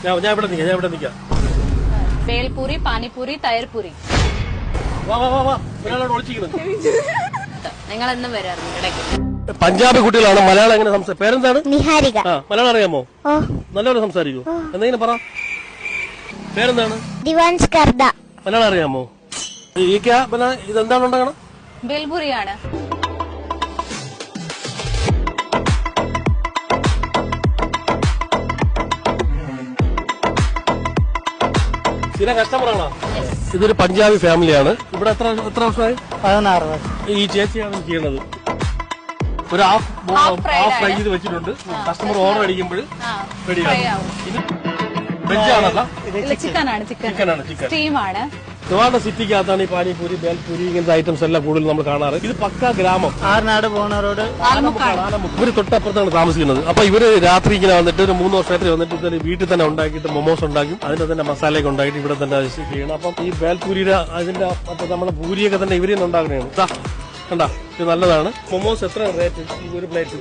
ഞാൻ ഇവിടെ നിൽക്കാം. ബേൽപൂരി, പാനിപൂരി, തൈർപൂരി. വാ ഒരാളോട് ഒളിച്ചിരിക്കുന്നത്. നിങ്ങൾ എന്നും വരാറുണ്ട് ഇടയ്ക്ക്. പഞ്ചാബി കുട്ടികളാണ്. മലയാളം എങ്ങനെ സംസാരിക്കും? പേരെന്താണ്? നിഹാരിക. മലയാളം അറിയാമോ? നല്ലപോലെ സംസാരിക്കൂ. എന്തെങ്കിലും പറ. പേരെന്താണ്? ദിവാൻസ് കർദ. മലയാളം അറിയാമോ? ഇതെന്താണ് ഉണ്ടാകണം? ബേൽപൂരിയാണ്. സ്ഥിരം കസ്റ്റമറാണോ? ഇതൊരു പഞ്ചാബി ഫാമിലിയാണ്. ഇവിടെ എത്ര വർഷമായി? 16 വർഷം. ഈ ചേച്ചിയാണ് ചെയ്യുന്നത്. ഒരു ഹാഫ് ഫ്രൈ ചെയ്ത് വെച്ചിട്ടുണ്ട്. കസ്റ്റമർ ഓർഡർ അടിക്കുമ്പോൾ റെഡിയാവും. ഇത് വെജാണല്ലോ? ചിക്കനാണ്. സ്റ്റീമാണ്. ട്രിവാൻഡ്രം സിറ്റിക്കകത്താണ് ഈ പാനിപൂരി, ബേൽപൂരി ഇങ്ങനത്തെ ഐറ്റംസ് എല്ലാം കൂടുതൽ നമ്മൾ കാണാറ്. ഇത് പക്ക ഗ്രാമം. ആർനാട് പോണ റോഡ്. ഇവര് തൊട്ടപ്പുറത്താണ് താമസിക്കുന്നത്. അപ്പൊ ഇവര് രാത്രി ഇങ്ങനെ വന്നിട്ട് ഒരു 3 വർഷത്തിൽ വന്നിട്ട് വീട്ടിൽ തന്നെ ഉണ്ടാക്കിയിട്ട് മൊമോസ് ഉണ്ടാക്കും. അതിന്റെ തന്നെ മസാലയൊക്കെ ഉണ്ടാക്കിയിട്ട് ഇവിടെ തന്നെ ചെയ്യണം. അപ്പം ഈ ബേൽപൂരിയുടെ അതിന്റെ നമ്മുടെ പൂരിയൊക്കെ തന്നെ ഇവര് തന്നെ ഉണ്ടാക്കുന്നതാണ്. കണ്ടാ, ഇത് നല്ലതാണ്. മൊമോസ് എത്ര റേറ്റ്? ഒരു പ്ലേറ്റ്